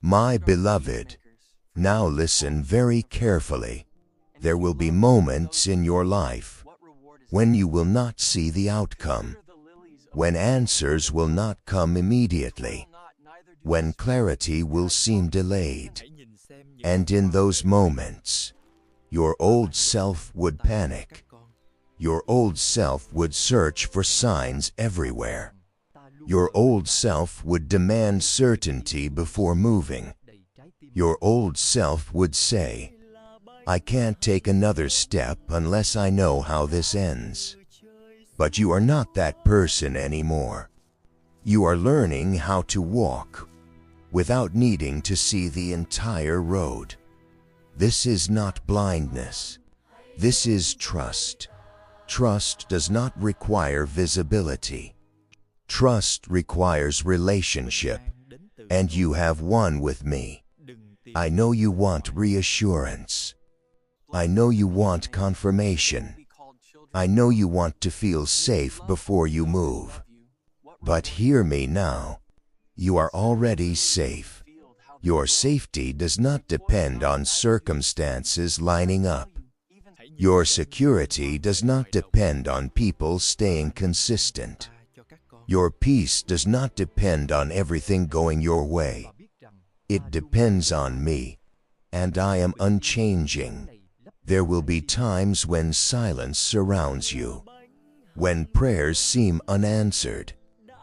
My beloved, now listen very carefully. There will be moments in your life when you will not see the outcome, when answers will not come immediately, when clarity will seem delayed. And in those moments, your old self would panic. Your old self would search for signs everywhere. Your old self would demand certainty before moving. Your old self would say, I can't take another step unless I know how this ends. But you are not that person anymore. You are learning how to walk without needing to see the entire road. This is not blindness. This is trust. Trust does not require visibility. Trust requires relationship, and you have one with me. I know you want reassurance. I know you want confirmation. I know you want to feel safe before you move. But hear me now. You are already safe. Your safety does not depend on circumstances lining up. Your security does not depend on people staying consistent. Your peace does not depend on everything going your way. It depends on me, and I am unchanging. There will be times when silence surrounds you, when prayers seem unanswered,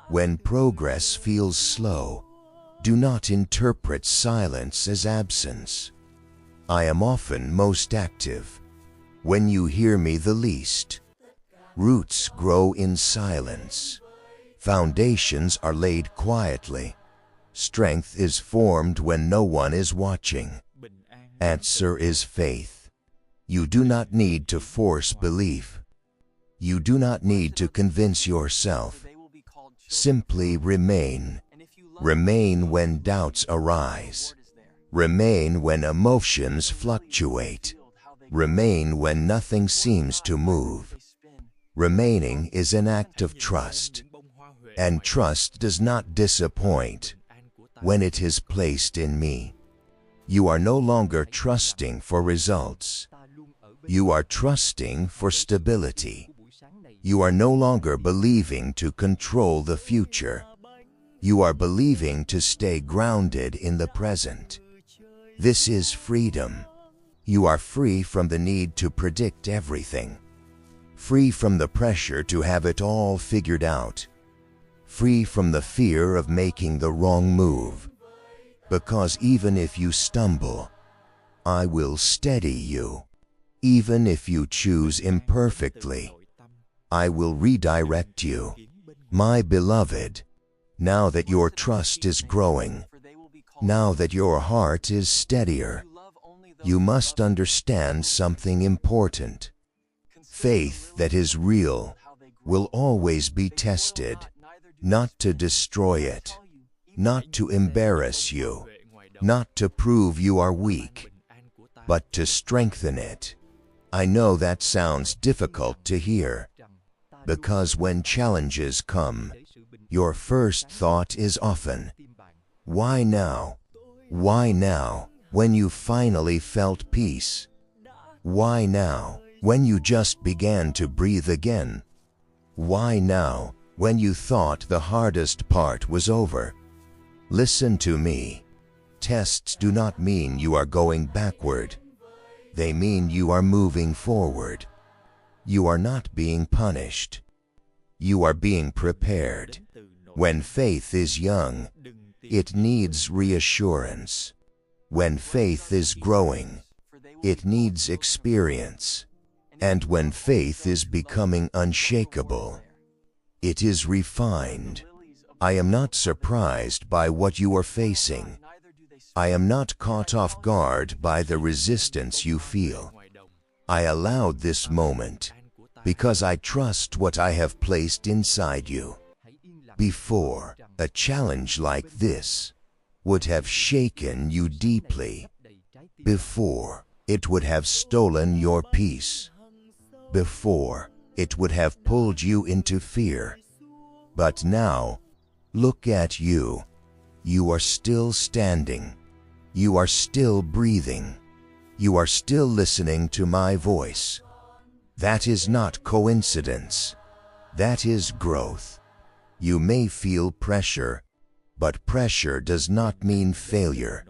when progress feels slow. Do not interpret silence as absence. I am often most active when you hear me the least. Roots grow in silence. Foundations are laid quietly. Strength is formed when no one is watching. Answer is faith. You do not need to force belief. You do not need to convince yourself. Simply remain. Remain when doubts arise. Remain when emotions fluctuate. Remain when nothing seems to move. Remaining is an act of trust, and trust does not disappoint when it is placed in me. You are no longer trusting for results. You are trusting for stability. You are no longer believing to control the future. You are believing to stay grounded in the present. This is freedom. You are free from the need to predict everything. Free from the pressure to have it all figured out. Free from the fear of making the wrong move. Because even if you stumble, I will steady you. Even if you choose imperfectly, I will redirect you. My beloved, now that your trust is growing, now that your heart is steadier, you must understand something important. Faith that is real will always be tested, not to destroy it, not to embarrass you, not to prove you are weak, but to strengthen it. I know that sounds difficult to hear, because when challenges come, your first thought is often, why now? Why now, when you finally felt peace? Why now, when you just began to breathe again? Why now, when you thought the hardest part was over? Listen to me. Tests do not mean you are going backward. They mean you are moving forward. You are not being punished. You are being prepared. When faith is young, it needs reassurance. When faith is growing, it needs experience. And when faith is becoming unshakable, it is refined. I am not surprised by what you are facing. I am not caught off guard by the resistance you feel. I allowed this moment because I trust what I have placed inside you. Before, a challenge like this would have shaken you deeply. Before, it would have stolen your peace. Before, it would have pulled you into fear. But now, look at you. You are still standing. You are still breathing. You are still listening to my voice. That is not coincidence. That is growth. You may feel pressure, but pressure does not mean failure.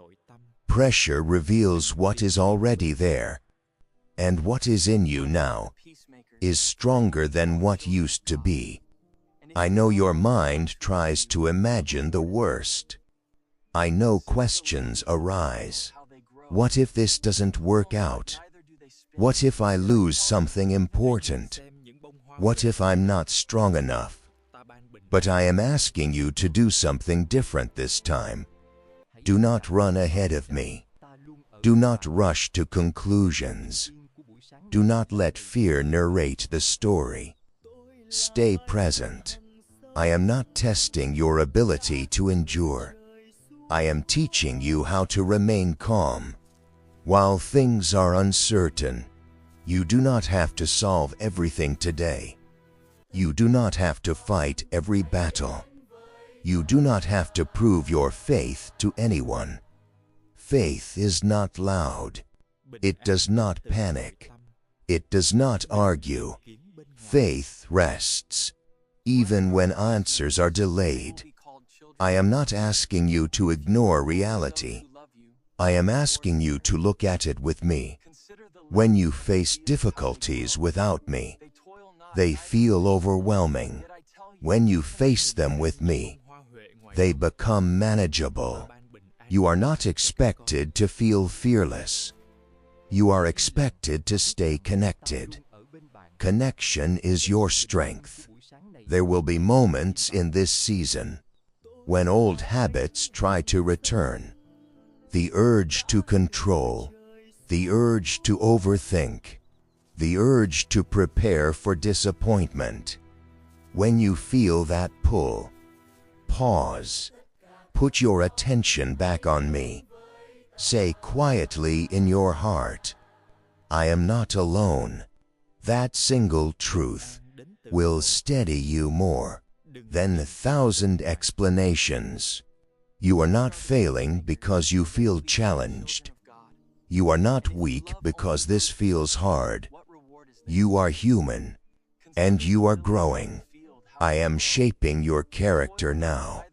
Pressure reveals what is already there, and what is in you now is stronger than what used to be. I know your mind tries to imagine the worst. I know questions arise. What if this doesn't work out? What if I lose something important? What if I'm not strong enough? But I am asking you to do something different this time. Do not run ahead of me. Do not rush to conclusions. Do not let fear narrate the story. Stay present. I am not testing your ability to endure. I am teaching you how to remain calm. While things are uncertain, you do not have to solve everything today. You do not have to fight every battle. You do not have to prove your faith to anyone. Faith is not loud. It does not panic. It does not argue. Faith rests, even when answers are delayed. I am not asking you to ignore reality. I am asking you to look at it with me. When you face difficulties without me, they feel overwhelming. When you face them with me, they become manageable. You are not expected to feel fearless. You are expected to stay connected. Connection is your strength. There will be moments in this season when old habits try to return. The urge to control, the urge to overthink, the urge to prepare for disappointment. When you feel that pull, pause. Put your attention back on me. Say quietly in your heart, I am not alone. That single truth will steady you more than 1,000 explanations. You are not failing because you feel challenged. You are not weak because this feels hard. You are human, and you are growing. I am shaping your character now.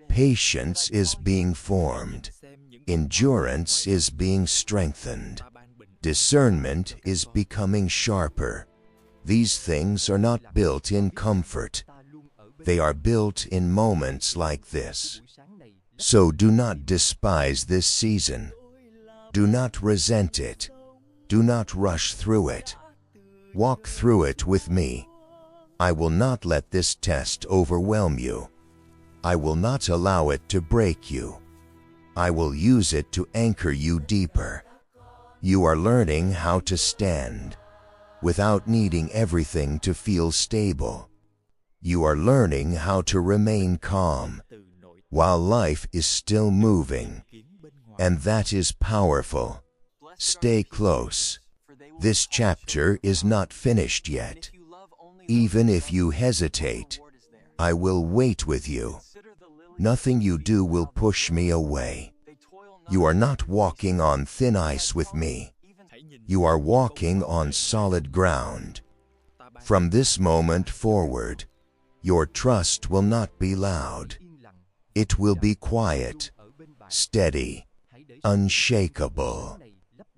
Patience is being formed. Endurance is being strengthened. Discernment is becoming sharper. These things are not built in comfort. They are built in moments like this. So do not despise this season. Do not resent it. Do not rush through it. Walk through it with me. I will not let this test overwhelm you. I will not allow it to break you. I will use it to anchor you deeper. You are learning how to stand without needing everything to feel stable. You are learning how to remain calm while life is still moving, and that is powerful. Stay close. This chapter is not finished yet. Even if you hesitate, I will wait with you. Nothing you do will push me away. You are not walking on thin ice with me. You are walking on solid ground. From this moment forward, your trust will not be loud. It will be quiet, steady, unshakable.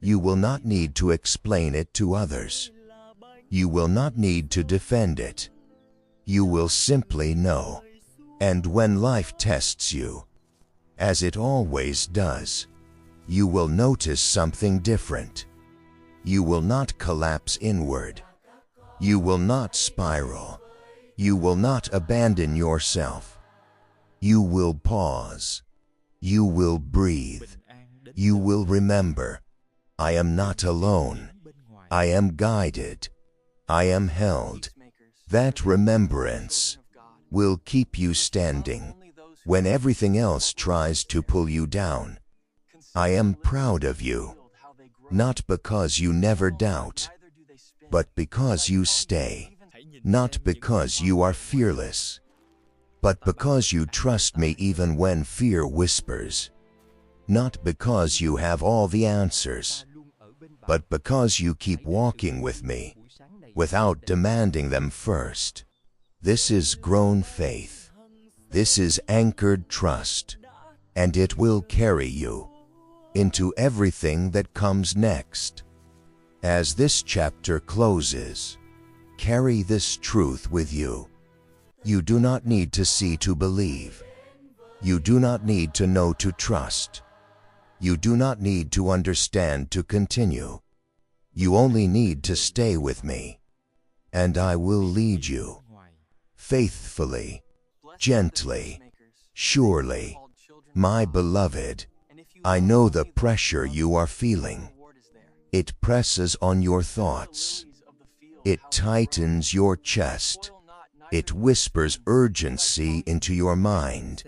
You will not need to explain it to others. You will not need to defend it. You will simply know. And when life tests you, as it always does, you will notice something different. You will not collapse inward. You will not spiral. You will not abandon yourself. You will pause. You will breathe. You will remember, I am not alone. I am guided. I am held. That remembrance will keep you standing when everything else tries to pull you down. I am proud of you, not because you never doubt, but because you stay, not because you are fearless, but because you trust me even when fear whispers. not because you have all the answers, but because you keep walking with me, without demanding them first. This is grown faith. This is anchored trust, and it will carry you into everything that comes next. As this chapter closes, carry this truth with you. You do not need to see to believe. You do not need to know to trust. You do not need to understand to continue. You only need to stay with me, and I will lead you faithfully, gently, surely. My beloved, I know the pressure you are feeling. It presses on your thoughts. It tightens your chest. It whispers urgency into your mind.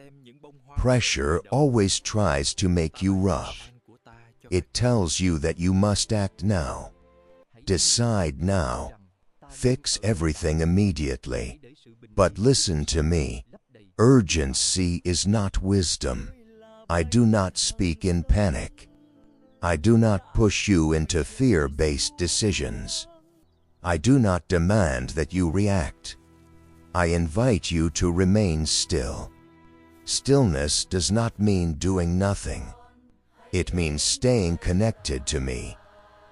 Pressure always tries to make you rough. It tells you that you must act now. Decide now. Fix everything immediately. But listen to me. Urgency is not wisdom. I do not speak in panic. I do not push you into fear-based decisions. I do not demand that you react. I invite you to remain still. Stillness does not mean doing nothing. It means staying connected to me.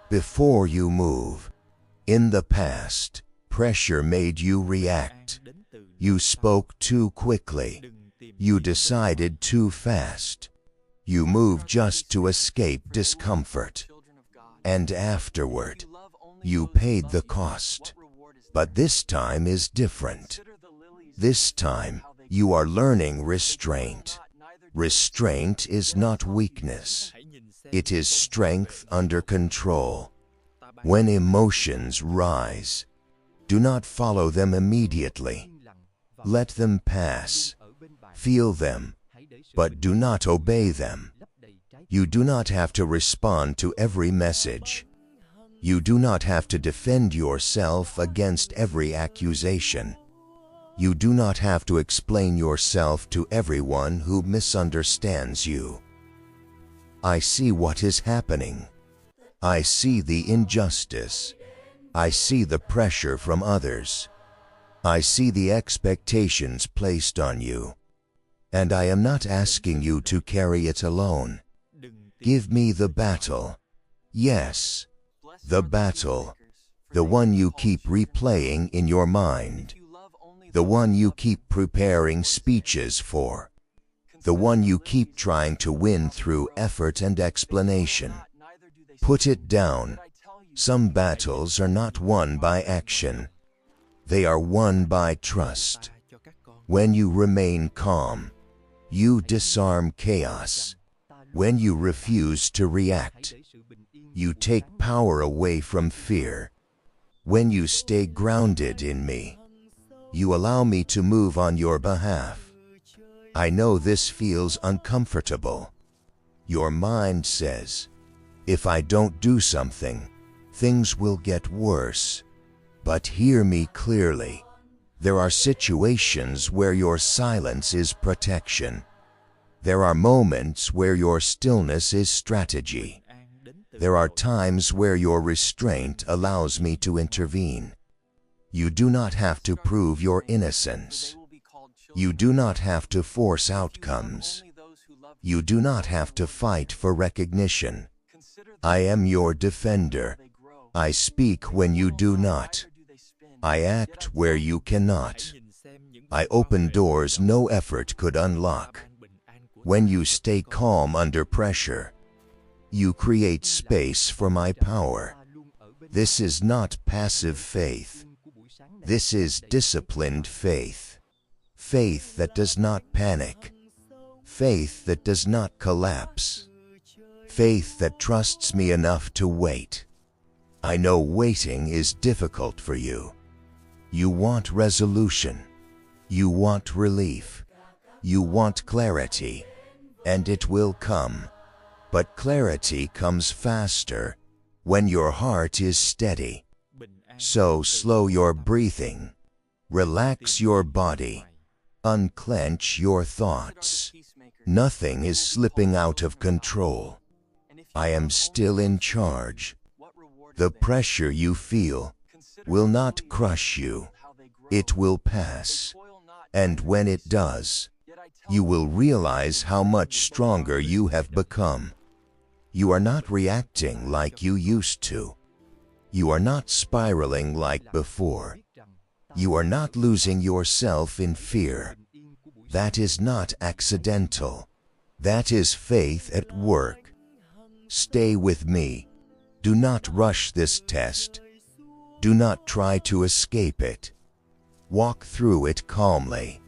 Before you move, in the past, pressure made you react. You spoke too quickly. You decided too fast. You moved just to escape discomfort. And afterward, you paid the cost. But this time is different. This time, you are learning restraint. Restraint is not weakness. It is strength under control. When emotions rise, do not follow them immediately. Let them pass. Feel them, but do not obey them. You do not have to respond to every message. You do not have to defend yourself against every accusation. You do not have to explain yourself to everyone who misunderstands you. I see what is happening. I see the injustice. I see the pressure from others. I see the expectations placed on you. And I am not asking you to carry it alone. Give me the battle. Yes, the battle. The one you keep replaying in your mind. The one you keep preparing speeches for. The one you keep trying to win through effort and explanation. Put it down. Some battles are not won by action. They are won by trust. When you remain calm, you disarm chaos. When you refuse to react, you take power away from fear. When you stay grounded in me, you allow me to move on your behalf. I know this feels uncomfortable. Your mind says, if I don't do something, things will get worse. But hear me clearly. There are situations where your silence is protection. There are moments where your stillness is strategy. There are times where your restraint allows me to intervene. You do not have to prove your innocence. You do not have to force outcomes. You do not have to fight for recognition. I am your defender. I speak when you do not. I act where you cannot. I open doors no effort could unlock. When you stay calm under pressure, you create space for my power. This is not passive faith. This is disciplined faith. Faith that does not panic. Faith that does not collapse. Faith that trusts me enough to wait. I know waiting is difficult for you. You want resolution. You want relief. You want clarity. And it will come. But clarity comes faster when your heart is steady. So slow your breathing. Relax your body. Unclench your thoughts. Nothing is slipping out of control. I am still in charge. The pressure you feel will not crush you. It will pass. And when it does, you will realize how much stronger you have become. You are not reacting like you used to. You are not spiraling like before. You are not losing yourself in fear. That is not accidental. That is faith at work. Stay with me. Do not rush this test. Do not try to escape it. Walk through it calmly.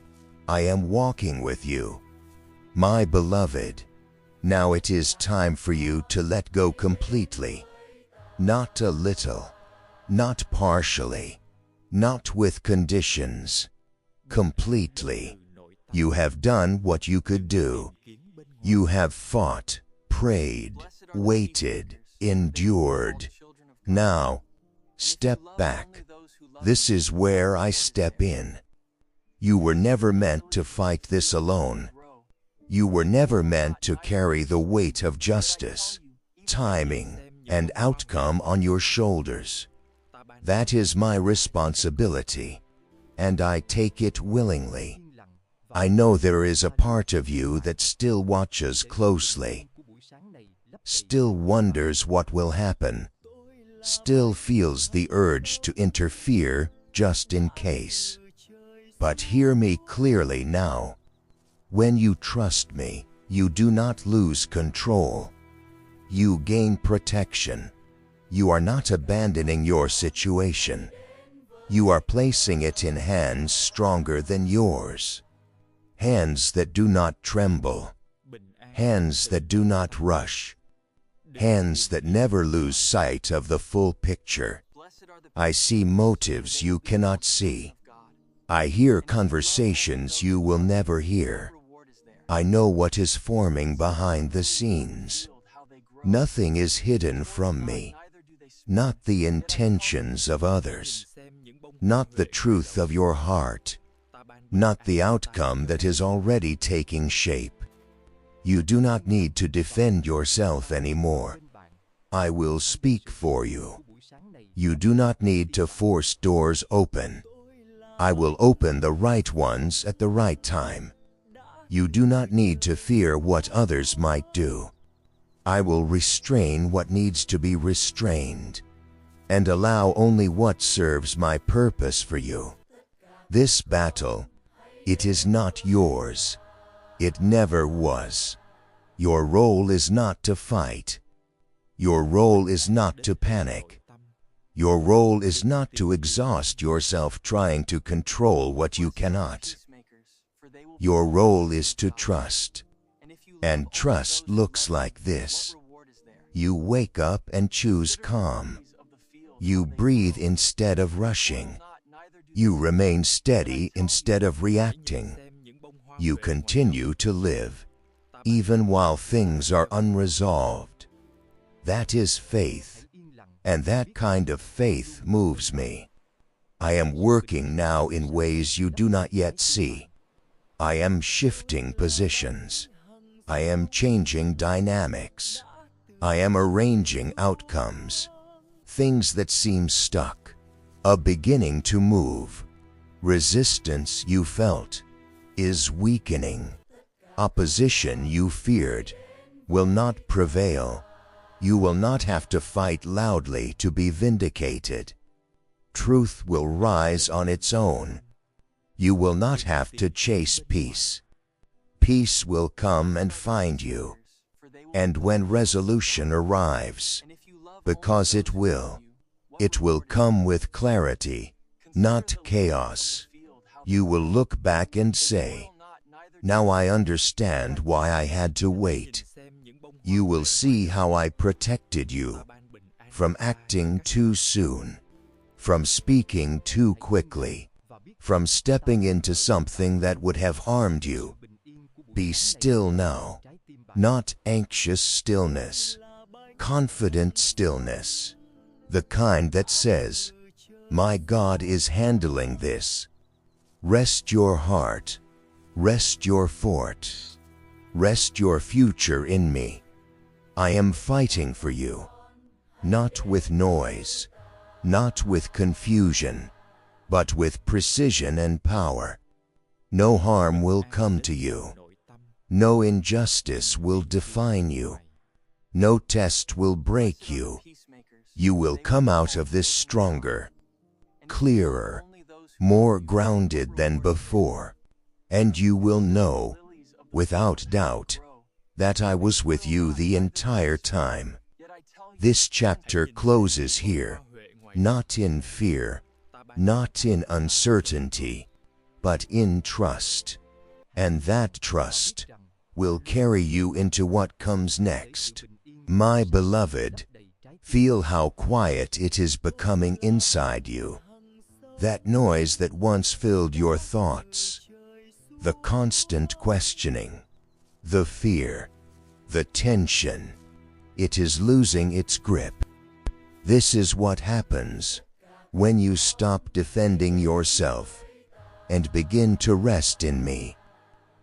I am walking with you. My beloved, now it is time for you to let go completely. Not a little, not partially, not with conditions. Completely. You have done what you could do. You have fought, prayed, waited, endured. Now, step back. This is where I step in. You were never meant to fight this alone. You were never meant to carry the weight of justice, timing, and outcome on your shoulders. That is my responsibility, and I take it willingly. I know there is a part of you that still watches closely, still wonders what will happen, still feels the urge to interfere just in case. But hear me clearly now. When you trust me, you do not lose control. You gain protection. You are not abandoning your situation. You are placing it in hands stronger than yours. Hands that do not tremble. Hands that do not rush. Hands that never lose sight of the full picture. I see motives you cannot see. I hear conversations you will never hear. I know what is forming behind the scenes. Nothing is hidden from me. Not the intentions of others. Not the truth of your heart. Not the outcome that is already taking shape. You do not need to defend yourself anymore. I will speak for you. You do not need to force doors open. I will open the right ones at the right time. You do not need to fear what others might do. I will restrain what needs to be restrained, and allow only what serves my purpose for you. This battle, it is not yours. It never was. Your role is not to fight. Your role is not to panic. Your role is not to exhaust yourself trying to control what you cannot. Your role is to trust. And trust looks like this. You wake up and choose calm. You breathe instead of rushing. You remain steady instead of reacting. You continue to live, even while things are unresolved. That is faith. And that kind of faith moves me. I am working now in ways you do not yet see. I am shifting positions. I am changing dynamics. I am arranging outcomes. Things that seem stuck, a beginning to move. Resistance you felt is weakening. Opposition you feared will not prevail. You will not have to fight loudly to be vindicated. Truth will rise on its own. You will not have to chase peace. Peace will come and find you. And when resolution arrives, because it will come with clarity, not chaos. You will look back and say, "Now I understand why I had to wait." You will see how I protected you from acting too soon, from speaking too quickly, from stepping into something that would have harmed you. Be still now, not anxious stillness, confident stillness, the kind that says, "My God is handling this." Rest your heart, rest your fort. Rest your future in me. I am fighting for you, not with noise, not with confusion, but with precision and power. No harm will come to you. No injustice will define you. No test will break you. You will come out of this stronger, clearer, more grounded than before. And you will know, without doubt, that I was with you the entire time. This chapter closes here, not in fear, not in uncertainty, but in trust. And that trust will carry you into what comes next. My beloved, feel how quiet it is becoming inside you. That noise that once filled your thoughts, the constant questioning, the fear, the tension, it is losing its grip. This is what happens when you stop defending yourself and begin to rest in me.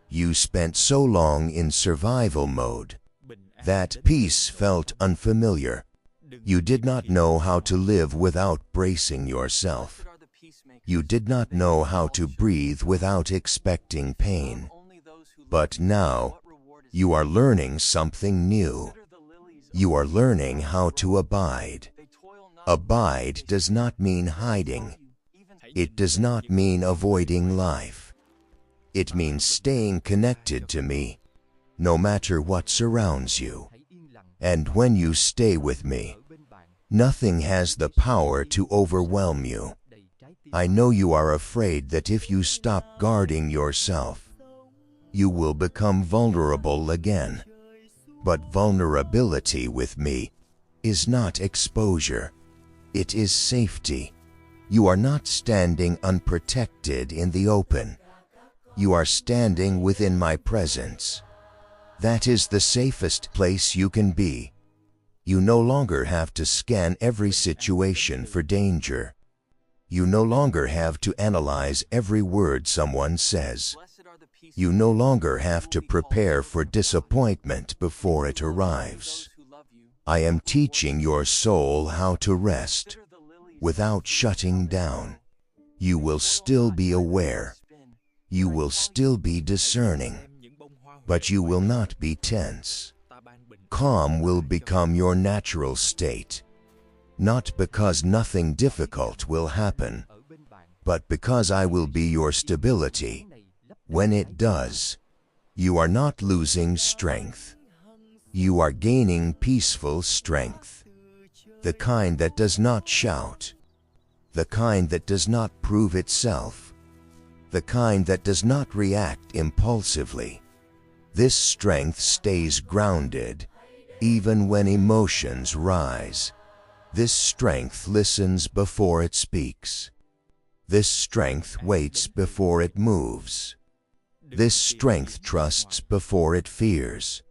You spent so long in survival mode that peace felt unfamiliar. You did not know how to live without bracing yourself. You did not know how to breathe without expecting pain. But now, you are learning something new. You are learning how to abide. Abide does not mean hiding. It does not mean avoiding life. It means staying connected to me, no matter what surrounds you. And when you stay with me, nothing has the power to overwhelm you. I know you are afraid that if you stop guarding yourself, you will become vulnerable again. But vulnerability with me is not exposure. It is safety. You are not standing unprotected in the open. You are standing within my presence. That is the safest place you can be. You no longer have to scan every situation for danger. You no longer have to analyze every word someone says. You no longer have to prepare for disappointment before it arrives. I am teaching your soul how to rest without shutting down. You will still be aware. You will still be discerning. But you will not be tense. Calm will become your natural state. Not because nothing difficult will happen, but because I will be your stability. When it does, you are not losing strength. You are gaining peaceful strength. The kind that does not shout. The kind that does not prove itself. The kind that does not react impulsively. This strength stays grounded, even when emotions rise. This strength listens before it speaks. This strength waits before it moves. This strength trusts before it fears.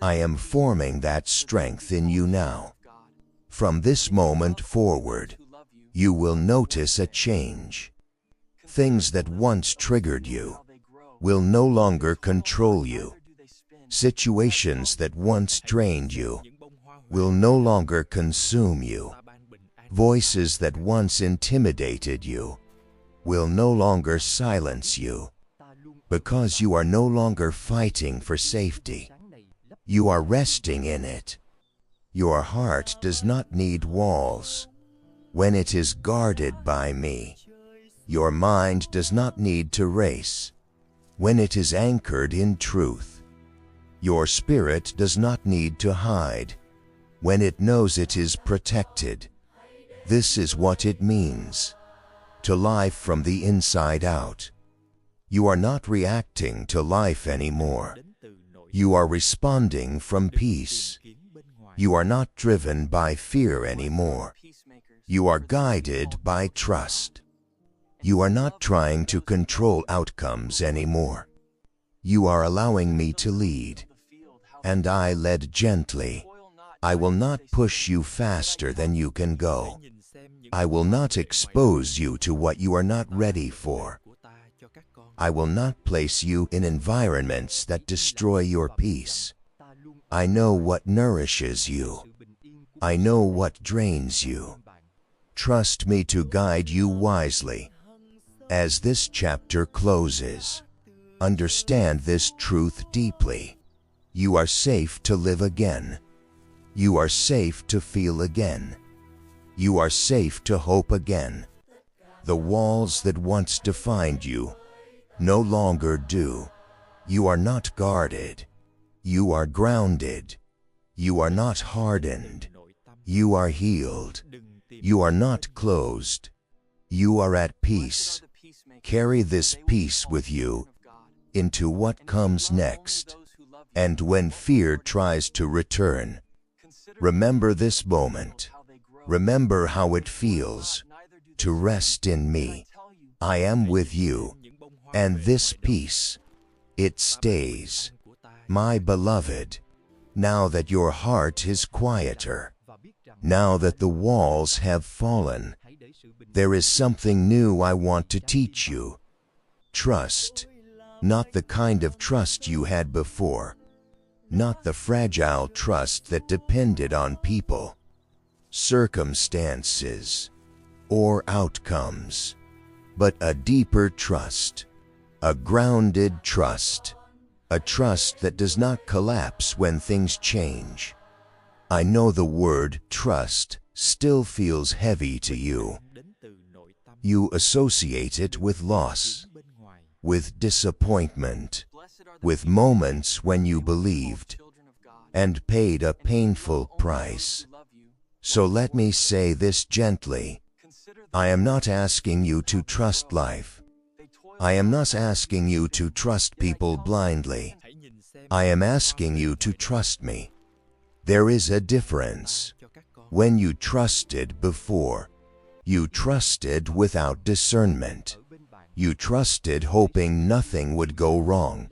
I am forming that strength in you now. From this moment forward, you will notice a change. Things that once triggered you will no longer control you. Situations that once drained you will no longer consume you. Voices that once intimidated you will no longer silence you, because you are no longer fighting for safety. You are resting in it. Your heart does not need walls when it is guarded by me. Your mind does not need to race when it is anchored in truth. Your spirit does not need to hide when it knows it is protected. This is what it means to live from the inside out. You are not reacting to life anymore. You are responding from peace. You are not driven by fear anymore. You are guided by trust. You are not trying to control outcomes anymore. You are allowing me to lead, and I led gently. I will not push you faster than you can go. I will not expose you to what you are not ready for. I will not place you in environments that destroy your peace. I know what nourishes you. I know what drains you. Trust me to guide you wisely. As this chapter closes, understand this truth deeply. You are safe to live again. You are safe to feel again. You are safe to hope again. The walls that once defined you no longer do. You are not guarded. You are grounded. You are not hardened. You are healed. You are not closed. You are at peace. Carry this peace with you into what comes next. And when fear tries to return, remember this moment. Remember how it feels to rest in me. I am with you, and this peace, it stays. My beloved, now that your heart is quieter, now that the walls have fallen, there is something new I want to teach you. Trust, not the kind of trust you had before, not the fragile trust that depended on people, circumstances, or outcomes, but a deeper trust, a grounded trust, a trust that does not collapse when things change. I know the word trust still feels heavy to you. You associate it with loss, with disappointment, with moments when you believed and paid a painful price. So let me say this gently. I am not asking you to trust life. I am not asking you to trust people blindly. I am asking you to trust me. There is a difference. When you trusted before, you trusted without discernment. You trusted hoping nothing would go wrong.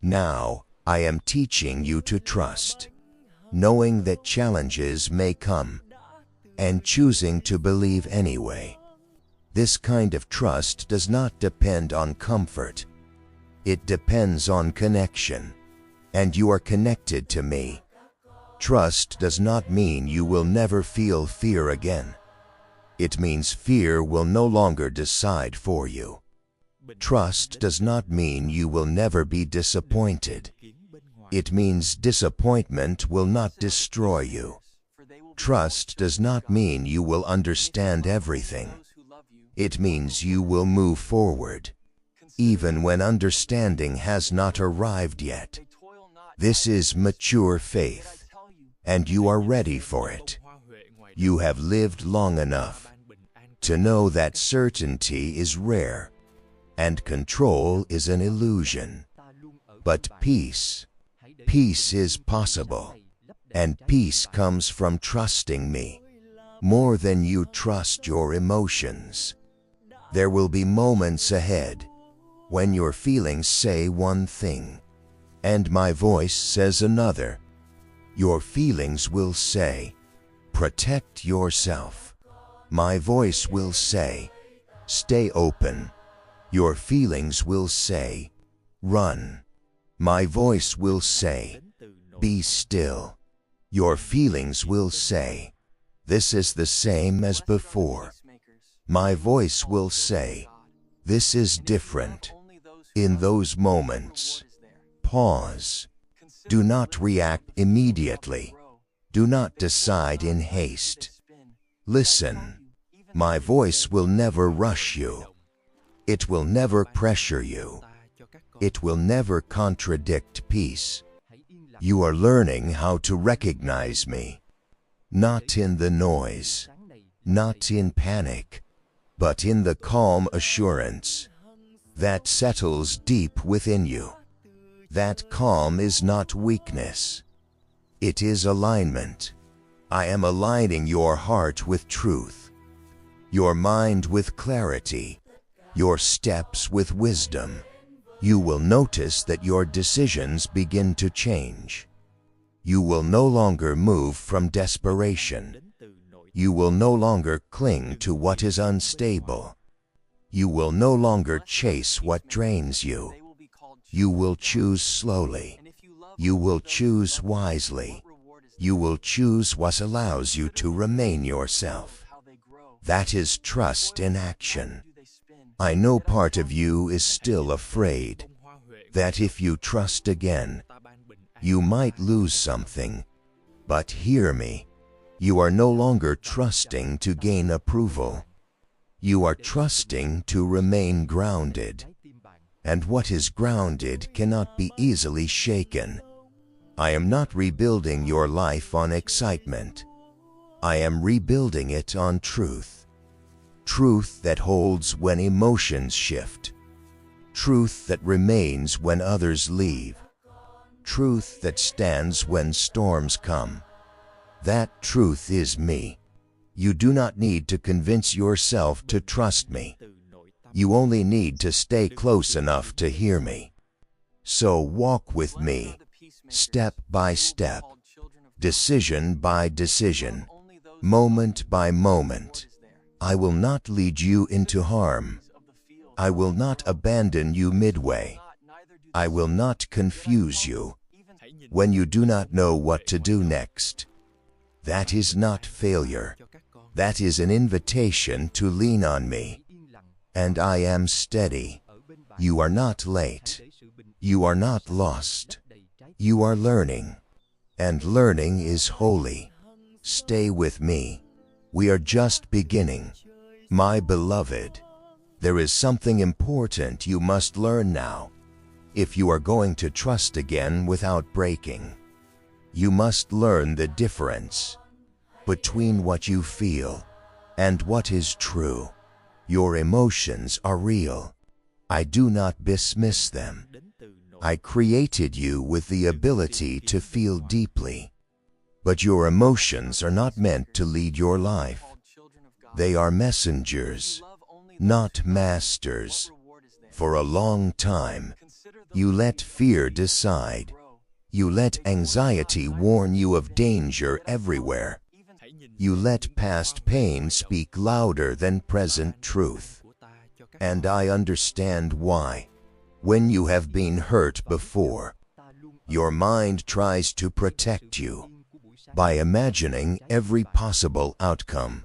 Now, I am teaching you to trust, knowing that challenges may come, and choosing to believe anyway. This kind of trust does not depend on comfort. It depends on connection, and you are connected to me. Trust does not mean you will never feel fear again. It means fear will no longer decide for you. Trust does not mean you will never be disappointed. It means disappointment will not destroy you. Trust does not mean you will understand everything. It means you will move forward, even when understanding has not arrived yet. This is mature faith, and you are ready for it. You have lived long enough to know that certainty is rare, and control is an illusion. But peace is possible, and peace comes from trusting me more than you trust your emotions. There will be moments ahead when your feelings say one thing, and my voice says another. Your feelings will say, protect yourself. My voice will say, stay open. Your feelings will say, run. My voice will say, be still. Your feelings will say, this is the same as before. My voice will say, this is different. In those moments, pause. Do not react immediately. Do not decide in haste. Listen. My voice will never rush you. It will never pressure you. It will never contradict peace. You are learning how to recognize me, not in the noise, not in panic, but in the calm assurance that settles deep within you. That calm is not weakness. It is alignment. I am aligning your heart with truth, your mind with clarity, your steps with wisdom. You will notice that your decisions begin to change. You will no longer move from desperation. You will no longer cling to what is unstable. You will no longer chase what drains you. You will choose slowly. You will choose wisely. You will choose what allows you to remain yourself. That is trust in action. I know part of you is still afraid that if you trust again, you might lose something. But hear me, you are no longer trusting to gain approval. You are trusting to remain grounded. And what is grounded cannot be easily shaken. I am not rebuilding your life on excitement. I am rebuilding it on truth. Truth that holds when emotions shift. Truth that remains when others leave. Truth that stands when storms come. That truth is me. You do not need to convince yourself to trust me. You only need to stay close enough to hear me. So walk with me, step by step, decision by decision, moment by moment. I will not lead you into harm. I will not abandon you midway. I will not confuse you when you do not know what to do next. That is not failure. That is an invitation to lean on me. And I am steady. You are not late. You are not lost. You are learning. And learning is holy. Stay with me. We are just beginning. My beloved, there is something important you must learn now. If you are going to trust again without breaking, you must learn the difference between what you feel and what is true. Your emotions are real. I do not dismiss them. I created you with the ability to feel deeply. But your emotions are not meant to lead your life. They are messengers, not masters. For a long time, you let fear decide. You let anxiety warn you of danger everywhere. You let past pain speak louder than present truth. And I understand why. When you have been hurt before, your mind tries to protect you by imagining every possible outcome.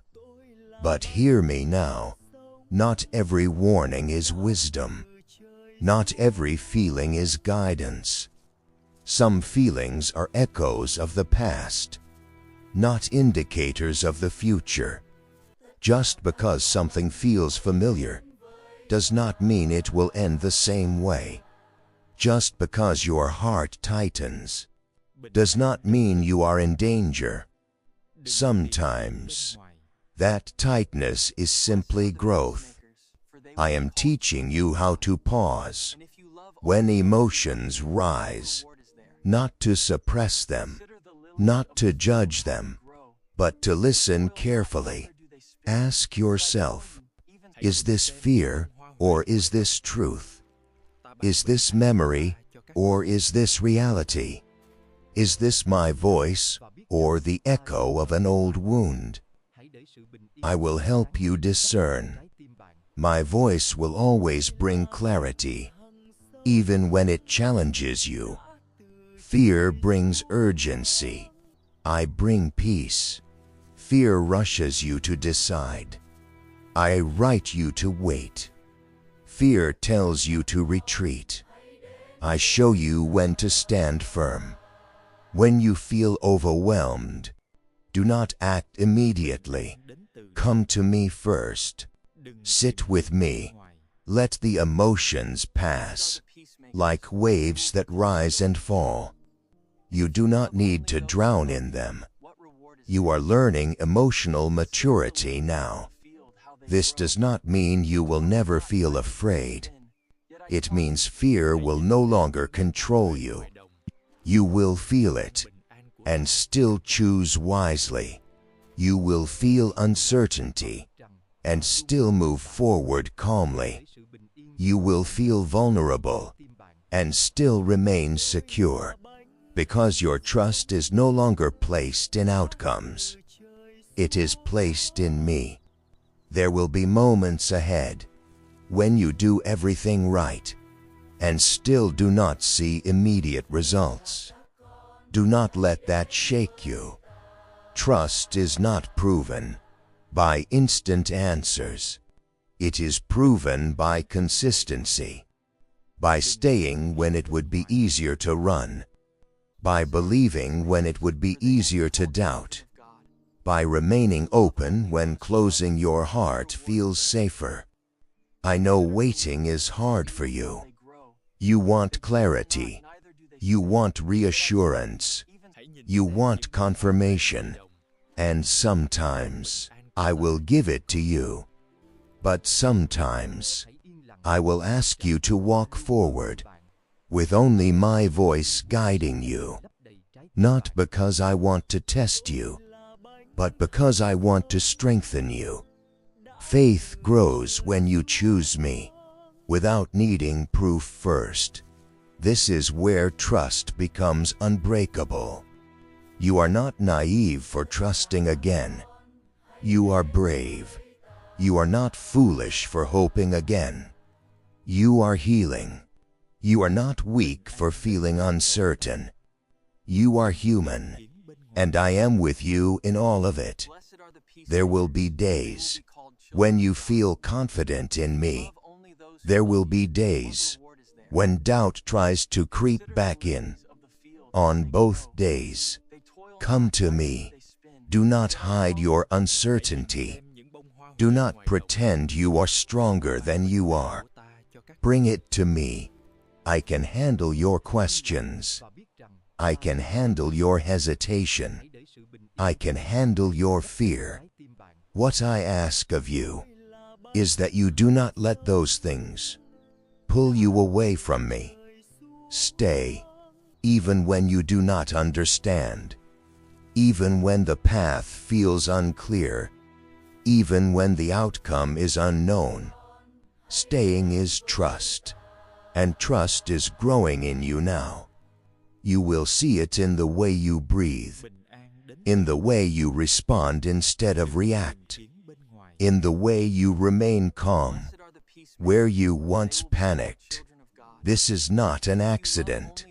But hear me now. Not every warning is wisdom. Not every feeling is guidance. Some feelings are echoes of the past, not indicators of the future. Just because something feels familiar does not mean it will end the same way. Just because your heart tightens does not mean you are in danger. Sometimes that tightness is simply growth. I am teaching you how to pause when emotions rise, not to suppress them, not to judge them, but to listen carefully. Ask yourself, is this fear or is this truth? Is this memory or is this reality? Is this my voice or the echo of an old wound? I will help you discern. My voice will always bring clarity, even when it challenges you. Fear brings urgency. I bring peace. Fear rushes you to decide. I write you to wait. Fear tells you to retreat. I show you when to stand firm. When you feel overwhelmed, do not act immediately. Come to me first. Sit with me. Let the emotions pass, like waves that rise and fall. You do not need to drown in them. You are learning emotional maturity now. This does not mean you will never feel afraid. It means fear will no longer control you. You will feel it, and still choose wisely. You will feel uncertainty, and still move forward calmly. You will feel vulnerable, and still remain secure, because your trust is no longer placed in outcomes. It is placed in me. There will be moments ahead when you do everything right and still do not see immediate results. Do not let that shake you. Trust is not proven by instant answers. It is proven by consistency, by staying when it would be easier to run, by believing when it would be easier to doubt, by remaining open when closing your heart feels safer. I know waiting is hard for you. You want clarity. You want reassurance. You want confirmation. And sometimes I will give it to you. But sometimes I will ask you to walk forward with only my voice guiding you. Not because I want to test you, but because I want to strengthen you. Faith grows when you choose me, without needing proof first. This is where trust becomes unbreakable. You are not naive for trusting again. You are brave. You are not foolish for hoping again. You are healing. You are not weak for feeling uncertain. You are human, and I am with you in all of it. There will be days when you feel confident in me. There will be days when doubt tries to creep back in. On both days, come to me. Do not hide your uncertainty. Do not pretend you are stronger than you are. Bring it to me. I can handle your questions. I can handle your hesitation. I can handle your fear. What I ask of you is that you do not let those things pull you away from me. Stay, even when you do not understand, even when the path feels unclear, even when the outcome is unknown. Staying is trust, and trust is growing in you now. You will see it in the way you breathe, in the way you respond instead of react, in the way you remain calm, where you once panicked. This is not an accident.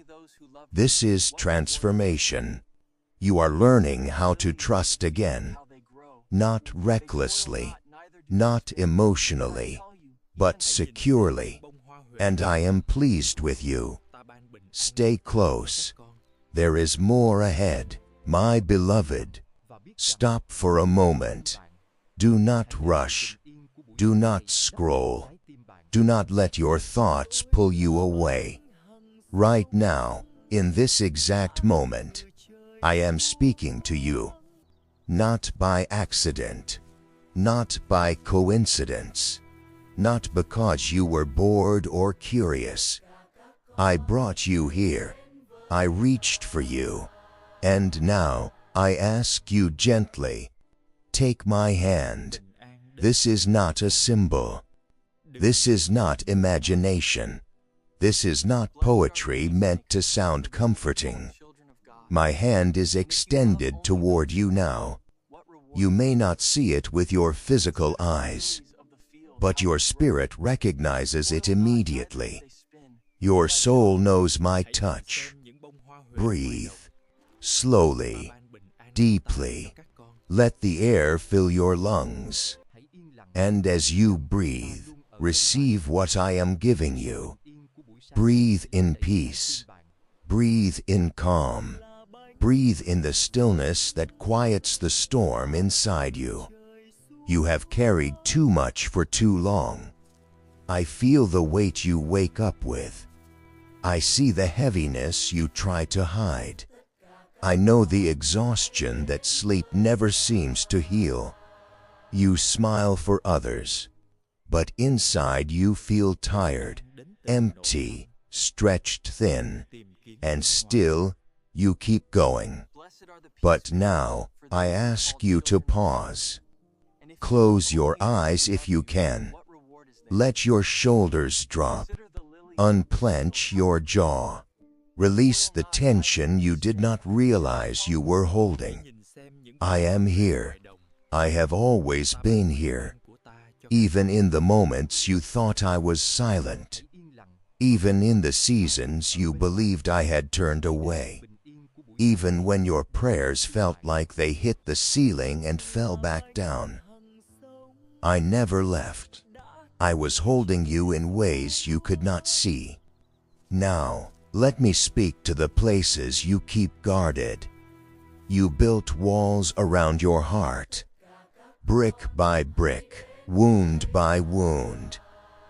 This is transformation. You are learning how to trust again, not recklessly, not emotionally, but securely. And I am pleased with you. Stay close. There is more ahead, my beloved. Stop for a moment. Do not rush. Do not scroll. Do not let your thoughts pull you away. Right now, in this exact moment, I am speaking to you. Not by accident. Not by coincidence. Not because you were bored or curious. I brought you here. I reached for you. And now, I ask you gently, take my hand. This is not a symbol. This is not imagination. This is not poetry meant to sound comforting. My hand is extended toward you now. You may not see it with your physical eyes, but your spirit recognizes it immediately. Your soul knows my touch. Breathe, slowly, deeply. Let the air fill your lungs. And as you breathe, receive what I am giving you. Breathe in peace. Breathe in calm. Breathe in the stillness that quiets the storm inside you. You have carried too much for too long. I feel the weight you wake up with. I see the heaviness you try to hide. I know the exhaustion that sleep never seems to heal. You smile for others, but inside you feel tired, empty, stretched thin, and still you keep going. But now I ask you to pause. Close your eyes if you can. Let your shoulders drop. Unclench your jaw. Release the tension you did not realize you were holding. I am here. I have always been here. even in the moments you thought I was silent, even in the seasons you believed I had turned away, even when your prayers felt like they hit the ceiling and fell back down. I never left. I was holding you in ways you could not see. Now, let me speak to the places you keep guarded. You built walls around your heart, brick by brick, wound by wound.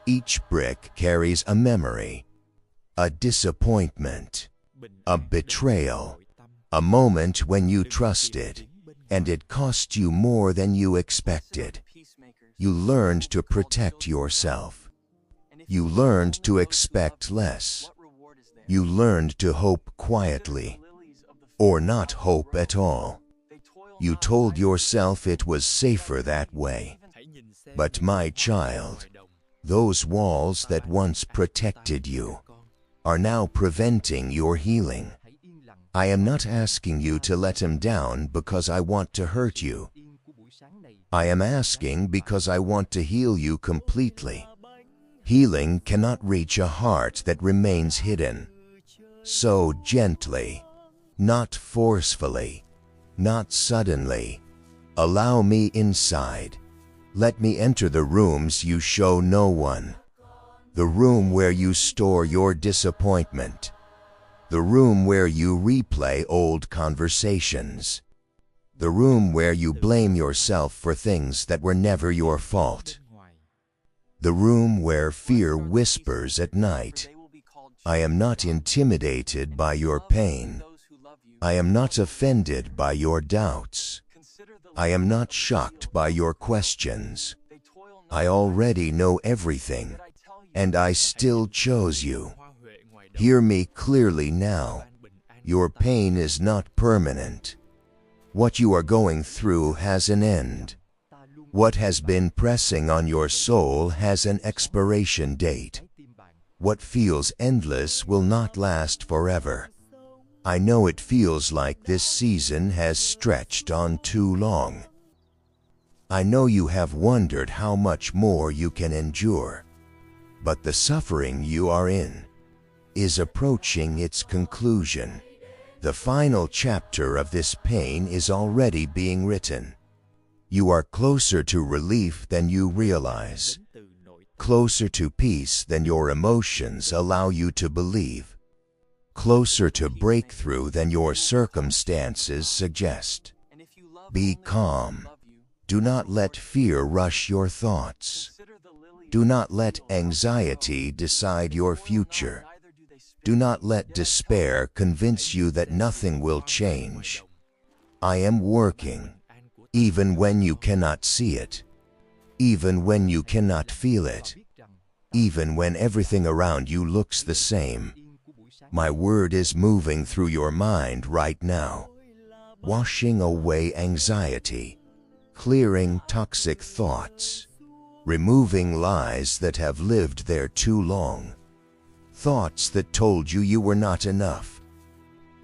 Each brick carries a memory, a disappointment, a betrayal, a moment when you trusted, and it cost you more than you expected. You learned to protect yourself. You learned to expect less. You learned to hope quietly, or not hope at all. You told yourself it was safer that way. But my child, those walls that once protected you are now preventing your healing. I am not asking you to let him down because I want to hurt you. I am asking because I want to heal you completely. Healing cannot reach a heart that remains hidden. So gently, not forcefully, not suddenly. Allow me inside. Let me enter the rooms you show no one. The room where you store your disappointment. The room where you replay old conversations. The room where you blame yourself for things that were never your fault. The room where fear whispers at night. I am not intimidated by your pain. I am not offended by your doubts. I am not shocked by your questions. I already know everything, and I still chose you. Hear me clearly now. Your pain is not permanent. What you are going through has an end. What has been pressing on your soul has an expiration date. What feels endless will not last forever. I know it feels like this season has stretched on too long. I know you have wondered how much more you can endure. But the suffering you are in is approaching its conclusion. The final chapter of this pain is already being written. You are closer to relief than you realize, closer to peace than your emotions allow you to believe, closer to breakthrough than your circumstances suggest. Be calm. Do not let fear rush your thoughts. Do not let anxiety decide your future. Do not let despair convince you that nothing will change. I am working, even when you cannot see it, even when you cannot feel it, even when everything around you looks the same. My word is moving through your mind right now, washing away anxiety, clearing toxic thoughts, removing lies that have lived there too long. Thoughts that told you you were not enough.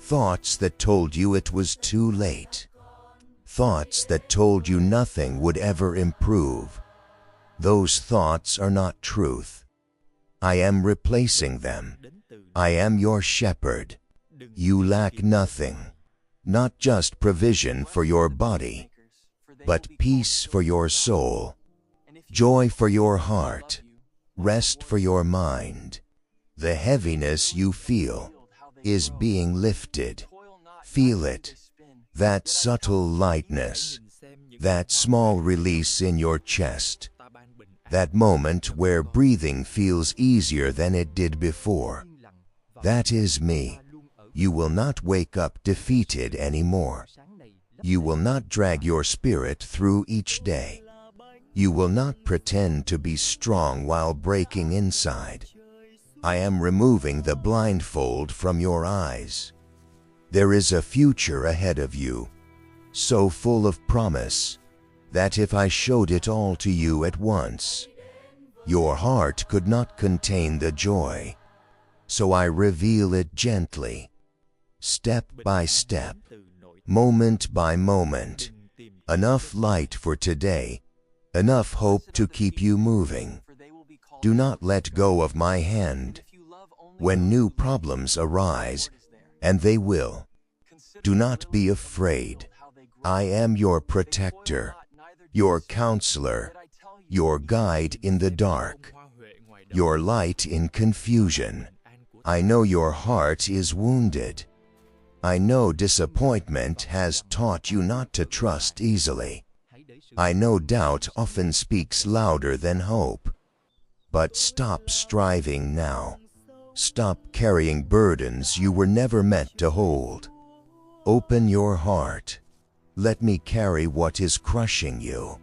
Thoughts that told you it was too late. Thoughts that told you nothing would ever improve. Those thoughts are not truth. I am replacing them. I am your shepherd. You lack nothing, not just provision for your body, but peace for your soul, joy for your heart, rest for your mind. The heaviness you feel is being lifted. Feel it. That subtle lightness, that small release in your chest, that moment where breathing feels easier than it did before. That is me. You will not wake up defeated anymore. You will not drag your spirit through each day. You will not pretend to be strong while breaking inside. I am removing the blindfold from your eyes. There is a future ahead of you, so full of promise, that if I showed it all to you at once, your heart could not contain the joy. So I reveal it gently, step by step, moment by moment. Enough light for today, enough hope to keep you moving. Do not let go of my hand. When new problems arise, and they will, do not be afraid. I am your protector, your counselor, your guide in the dark, your light in confusion. I know your heart is wounded. I know disappointment has taught you not to trust easily. I know doubt often speaks louder than hope. But stop striving now. Stop carrying burdens you were never meant to hold. Open your heart. Let me carry what is crushing you.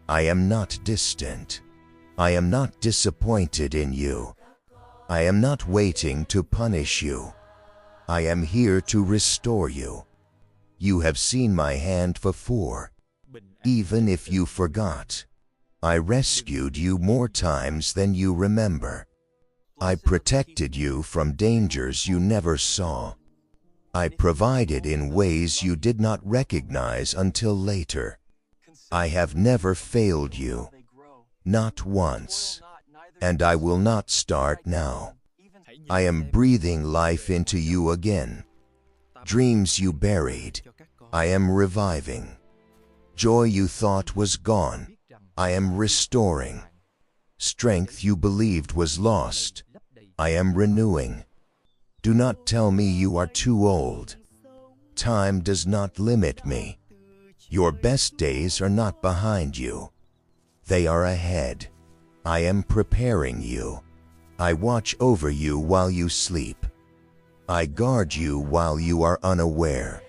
I am not distant. I am not disappointed in you. I am not waiting to punish you. I am here to restore you. You have seen my hand before. Even if you forgot, I rescued you more times than you remember. I protected you from dangers you never saw. I provided in ways you did not recognize until later. I have never failed you, not once, and I will not start now. I am breathing life into you again. Dreams you buried, I am reviving. Joy you thought was gone, I am restoring. Strength you believed was lost, I am renewing. Do not tell me you are too old. Time does not limit me. Your best days are not behind you. They are ahead. I am preparing you. I watch over you while you sleep. I guard you while you are unaware.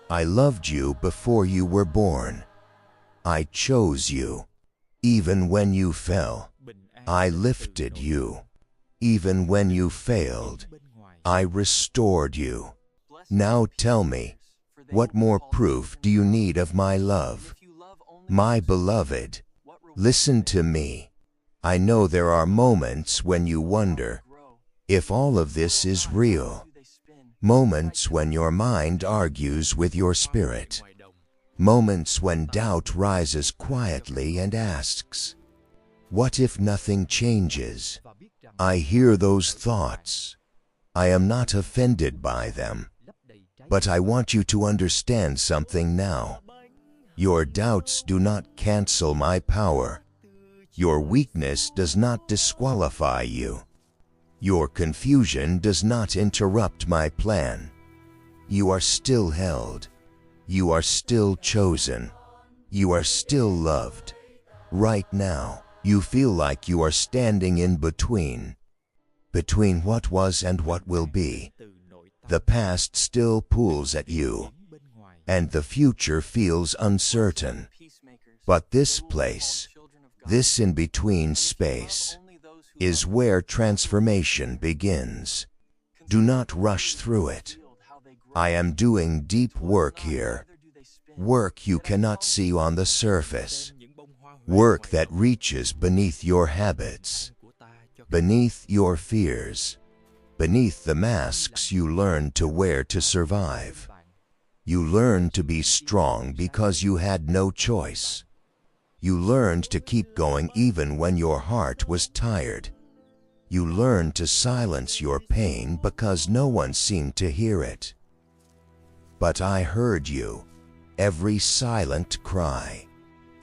I loved you before you were born. I chose you. Even when you fell, I lifted you. Even when you failed, I restored you. Now tell me, what more proof do you need of my love? My beloved, listen to me. I know there are moments when you wonder if all of this is real. Moments when your mind argues with your spirit. Moments when doubt rises quietly and asks, what if nothing changes? I hear those thoughts. I am not offended by them. But I want you to understand something now. Your doubts do not cancel my power. Your weakness does not disqualify you. Your confusion does not interrupt my plan. You are still held. You are still chosen. You are still loved. Right now, you feel like you are standing in between what was and what will be. The past still pulls at you, and the future feels uncertain. But this place, this in-between space, is where transformation begins. Do not rush through it. I am doing deep work here. Work you cannot see on the surface. Work that reaches beneath your habits, beneath your fears, beneath the masks you learned to wear to survive. You learned to be strong because you had no choice. You learned to keep going even when your heart was tired. You learned to silence your pain because no one seemed to hear it. But I heard you, every silent cry,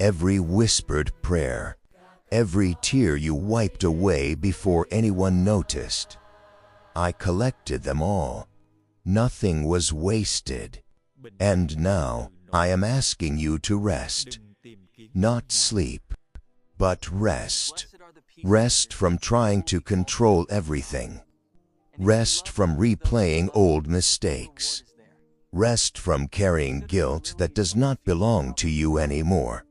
every whispered prayer, every tear you wiped away before anyone noticed. I collected them all. Nothing was wasted. And now, I am asking you to rest. Not sleep, but rest. Rest from trying to control everything. Rest from replaying old mistakes. Rest from carrying guilt that does not belong to you anymore.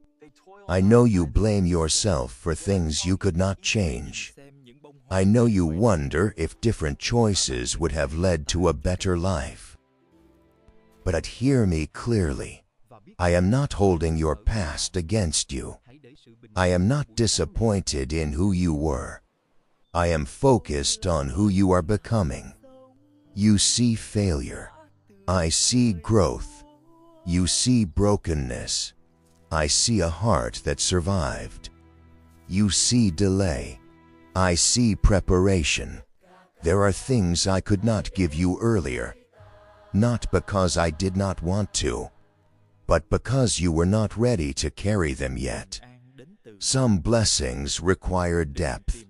I know you blame yourself for things you could not change. I know you wonder if different choices would have led to a better life. But hear me clearly. I am not holding your past against you. I am not disappointed in who you were. I am focused on who you are becoming. You see failure. I see growth. You see brokenness. I see a heart that survived. You see delay. I see preparation. There are things I could not give you earlier, not because I did not want to, but because you were not ready to carry them yet. Some blessings require depth.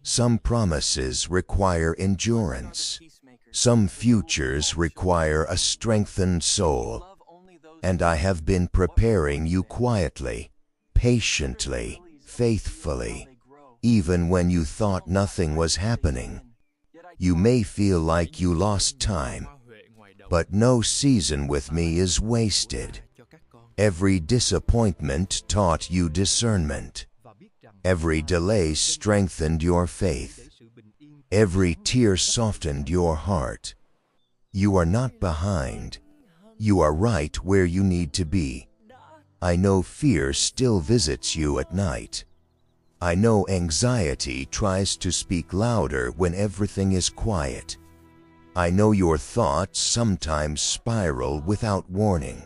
Some promises require endurance. Some futures require a strengthened soul. And I have been preparing you quietly, patiently, faithfully, even when you thought nothing was happening. You may feel like you lost time, but no season with me is wasted. Every disappointment taught you discernment. Every delay strengthened your faith. Every tear softened your heart. You are not behind. You are right where you need to be. I know fear still visits you at night. I know anxiety tries to speak louder when everything is quiet. I know your thoughts sometimes spiral without warning.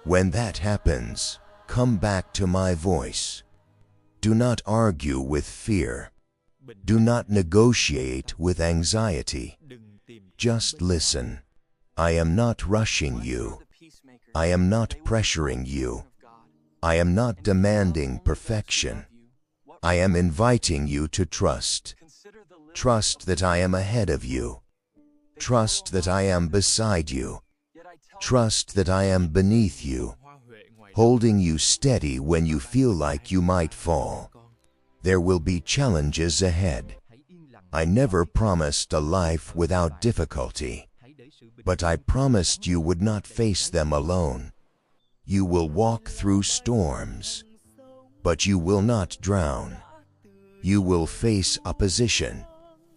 When that happens, come back to my voice. Do not argue with fear. Do not negotiate with anxiety. Just listen. I am not rushing you. I am not pressuring you. I am not demanding perfection. I am inviting you to trust. Trust that I am ahead of you. Trust that I am beside you. Trust that I am beneath you, holding you steady when you feel like you might fall. There will be challenges ahead. I never promised a life without difficulty, but I promised you would not face them alone. You will walk through storms, but you will not drown. You will face opposition,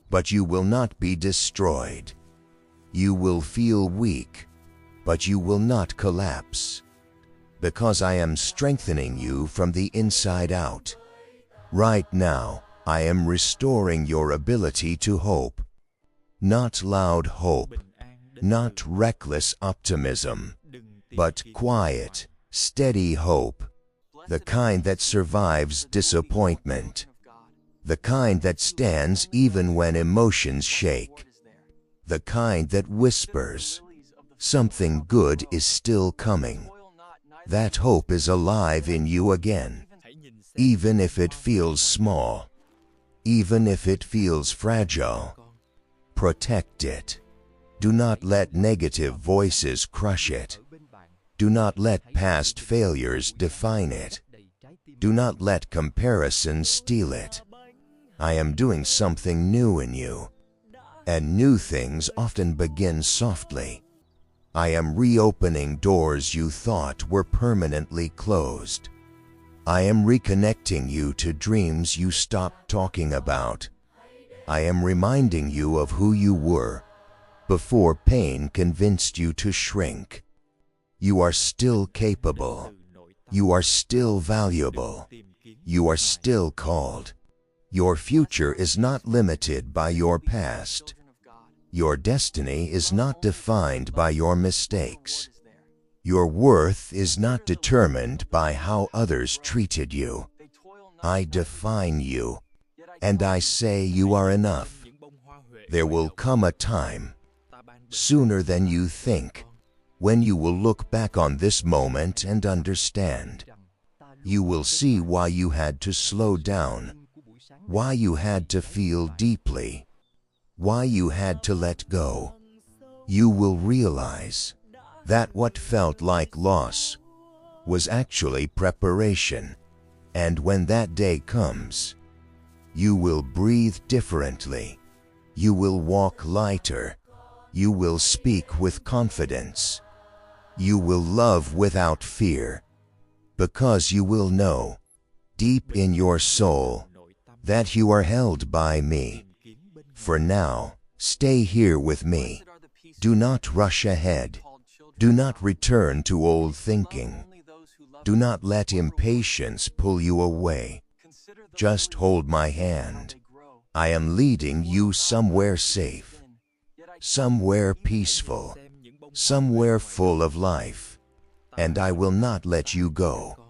but you will not be destroyed. You will feel weak, but you will not collapse, because I am strengthening you from the inside out. Right now, I am restoring your ability to hope. Not loud hope, not reckless optimism, but quiet, steady hope, the kind that survives disappointment, the kind that stands even when emotions shake, the kind that whispers, something good is still coming. That hope is alive in you again, even if it feels small, even if it feels fragile. Protect it. Do not let negative voices crush it. Do not let past failures define it. Do not let comparison steal it. I am doing something new in you, and new things often begin softly. I am reopening doors you thought were permanently closed. I am reconnecting you to dreams you stopped talking about. I am reminding you of who you were before pain convinced you to shrink. You are still capable. You are still valuable. You are still called. Your future is not limited by your past. Your destiny is not defined by your mistakes. Your worth is not determined by how others treated you. I define you, and I say you are enough. There will come a time, sooner than you think, when you will look back on this moment and understand. You will see why you had to slow down, why you had to feel deeply, why you had to let go. You will realize that what felt like loss was actually preparation. And when that day comes, you will breathe differently. You will walk lighter. You will speak with confidence. You will love without fear, because you will know, deep in your soul, that you are held by me. For now, stay here with me. Do not rush ahead. Do not return to old thinking. Do not let impatience pull you away. Just hold my hand. I am leading you somewhere safe, somewhere peaceful, somewhere full of life, and I will not let you go